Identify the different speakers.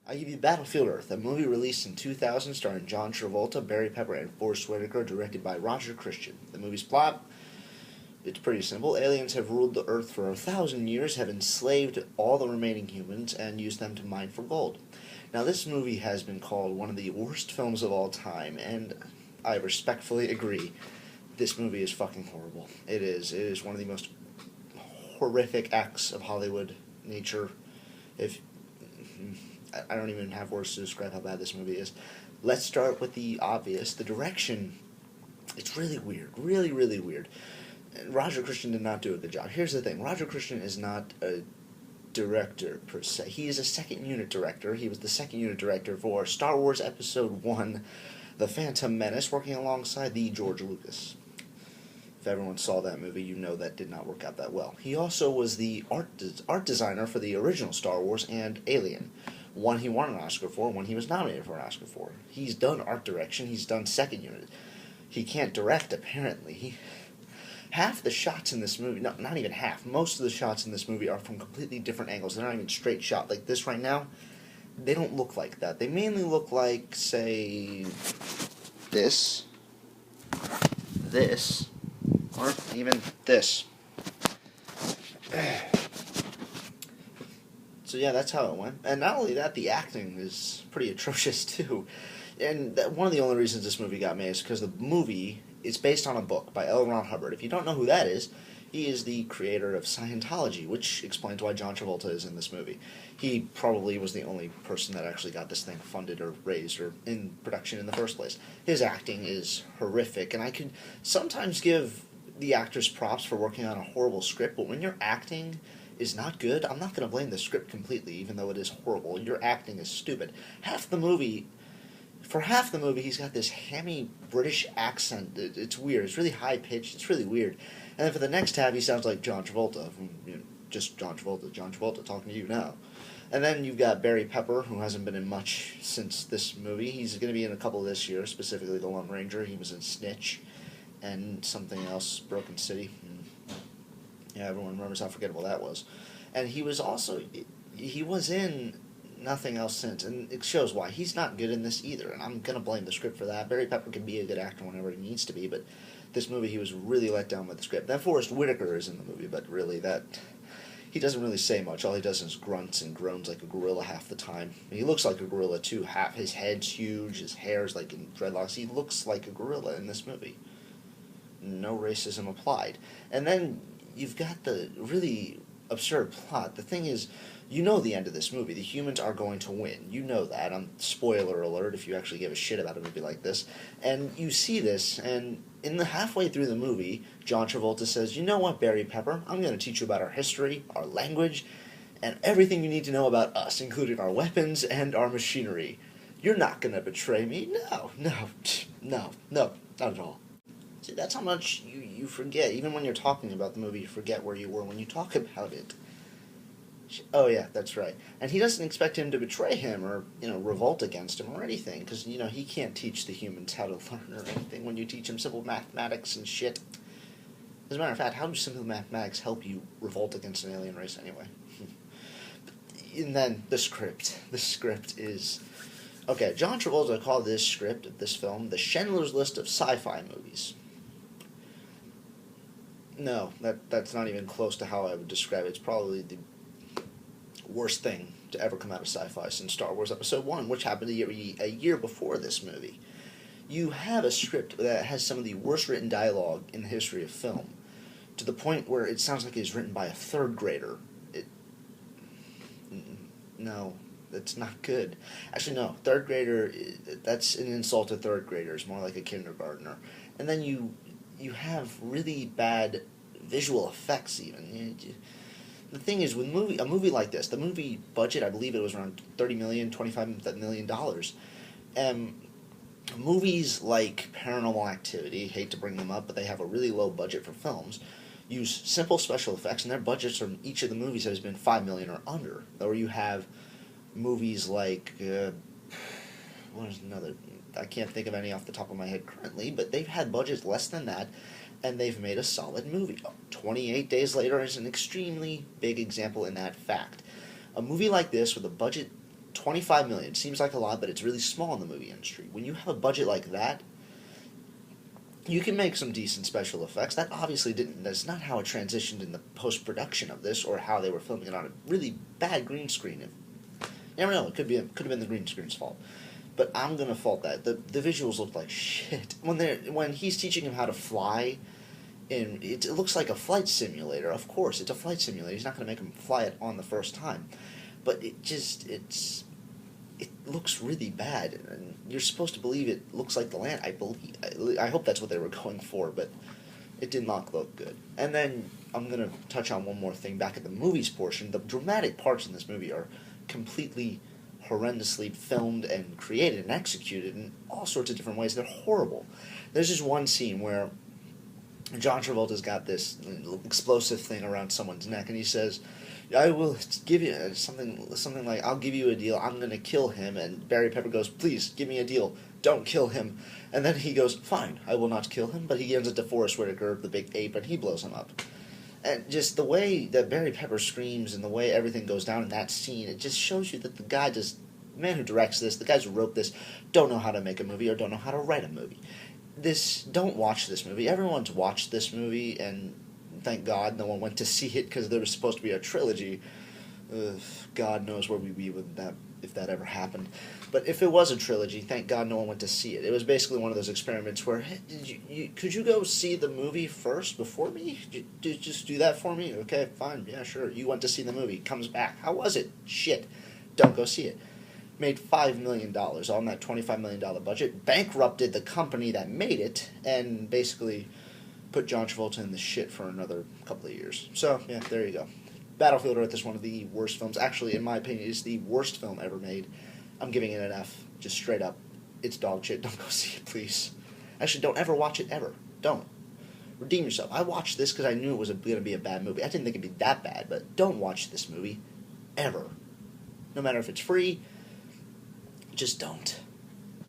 Speaker 1: I give you Battlefield Earth, a movie released in 2000 starring John Travolta, Barry Pepper, and Forrest Whitaker, directed by Roger Christian. The movie's plot, it's pretty simple. Aliens have ruled the Earth for 1,000 years, have enslaved all the remaining humans, and used them to mine for gold. Now, this movie has been called one of the worst films of all time, and I respectfully agree. This movie is fucking horrible. It is. It is one of the most horrific acts of Hollywood nature. If I don't even have words to describe how bad this movie is. Let's start with the obvious. The direction, it's really weird. Really, really weird. And Roger Christian did not do a good job. Here's the thing. Roger Christian is not a director, per se. He is a second unit director. He was the second unit director for Star Wars Episode 1, The Phantom Menace, working alongside the George Lucas. If everyone saw that movie, you know that did not work out that well. He also was the art designer for the original Star Wars and Alien. One he won an Oscar for, one he was nominated for an Oscar for. He's done art direction, he's done second unit. He can't direct, apparently. Half the shots in this movie, no, not even half, most of the shots in this movie are from completely different angles. They're not even straight shot. Like this right now, they don't look like that. They mainly look like, say, this, or even this. So yeah, that's how it went. And not only that, the acting is pretty atrocious too. And one of the only reasons this movie got made is because the movie is based on a book by L. Ron Hubbard. If you don't know who that is, he is the creator of Scientology, which explains why John Travolta is in this movie. He probably was the only person that actually got this thing funded or raised or in production in the first place. His acting is horrific, and I could sometimes give the actors props for working on a horrible script, but when your acting is not good, I'm not going to blame the script completely, even though it is horrible. Your acting is stupid. For half the movie, he's got this hammy British accent. It's weird. It's really high pitched. It's really weird. And then for the next half, he sounds like John Travolta, just John Travolta talking to you now. And then you've got Barry Pepper, who hasn't been in much since this movie. He's going to be in a couple this year, specifically The Lone Ranger. He was in Snitch and something else, Broken City. Yeah, everyone remembers how forgettable that was. And he was in nothing else since, and it shows why. He's not good in this either, and I'm going to blame the script for that. Barry Pepper can be a good actor whenever he needs to be, but this movie he was really let down by the script. Then Forrest Whitaker is in the movie, but really he doesn't really say much. All he does is grunts and groans like a gorilla half the time. He looks like a gorilla too. His head's huge, his hair's like in dreadlocks. He looks like a gorilla in this movie. No racism applied. And then you've got the really absurd plot. The thing is, you know the end of this movie. The humans are going to win. You know that. Spoiler alert if you actually give a shit about a movie like this. And you see this, and in the halfway through the movie, John Travolta says, "You know what, Barry Pepper? I'm going to teach you about our history, our language, and everything you need to know about us, including our weapons and our machinery. You're not going to betray me. No, not at all." See, that's how much you forget. Even when you're talking about the movie, you forget where you were when you talk about it. Oh, yeah, that's right. And he doesn't expect him to betray him or, revolt against him or anything, because, he can't teach the humans how to learn or anything when you teach them simple mathematics and shit. As a matter of fact, how do simple mathematics help you revolt against an alien race anyway? And then the script. The script is... Okay, John Travolta called this script of this film the Schindler's List of sci-fi movies. No, that's not even close to how I would describe it. It's probably the worst thing to ever come out of sci-fi since Star Wars Episode 1, which happened a year before this movie. You have a script that has some of the worst written dialogue in the history of film, to the point where it sounds like it's written by a third grader. No, that's not good. Actually, no, third grader, that's an insult to third graders, more like a kindergartner. And then you have really bad visual effects even. The thing is, with a movie like this, the movie budget, I believe it was around $30 million, $25 million. Movies like Paranormal Activity, hate to bring them up, but they have a really low budget for films, use simple special effects, and their budgets from each of the movies has been $5 million or under. Or you have movies like, what is another? I can't think of any off the top of my head currently, but they've had budgets less than that, and they've made a solid movie. 28 Days Later is an extremely big example in that fact. A movie like this with a budget $25 million seems like a lot, but it's really small in the movie industry. When you have a budget like that, you can make some decent special effects. That obviously didn't. That's not how it transitioned in the post production of this, or how they were filming it on a really bad green screen. You never know. It could have been the green screen's fault. But I'm gonna fault that. The visuals look like shit when he's teaching him how to fly. And it looks like a flight simulator. Of course, it's a flight simulator. He's not gonna make him fly it on the first time. But it looks really bad, and you're supposed to believe it looks like the land. I hope that's what they were going for, but it did not look good. And then I'm gonna touch on one more thing back at the movies portion. The dramatic parts in this movie are completely horrendously filmed and created and executed in all sorts of different ways. They're horrible. There's just one scene where John Travolta's got this explosive thing around someone's neck, and he says, "I will give you something like, I'll give you a deal. I'm gonna kill him." And Barry Pepper goes, "Please give me a deal. Don't kill him." And then he goes, "Fine, I will not kill him." But he ends up to Forrest Whitaker, the big ape, and he blows him up. And just the way that Barry Pepper screams and the way everything goes down in that scene, it just shows you that the man who directs this, the guys who wrote this, don't know how to make a movie or don't know how to write a movie. Don't watch this movie. Everyone's watched this movie, and thank God no one went to see it because there was supposed to be a trilogy. God knows where we'd be with that if that ever happened. But if it was a trilogy, thank God no one went to see it. It was basically one of those experiments where, hey, could you go see the movie first before me? Just do that for me? Okay, fine, yeah, sure. You went to see the movie, comes back. How was it? Shit. Don't go see it. Made $5 million on that $25 million budget, bankrupted the company that made it, and basically put John Travolta in the shit for another couple of years. So, yeah, there you go. Battlefield Earth is one of the worst films. Actually, in my opinion, it's the worst film ever made. I'm giving it an F, just straight up. It's dog shit. Don't go see it, please. Actually, don't ever watch it, ever. Don't. Redeem yourself. I watched this because I knew it was going to be a bad movie. I didn't think it'd be that bad, but don't watch this movie, ever. No matter if it's free, just don't.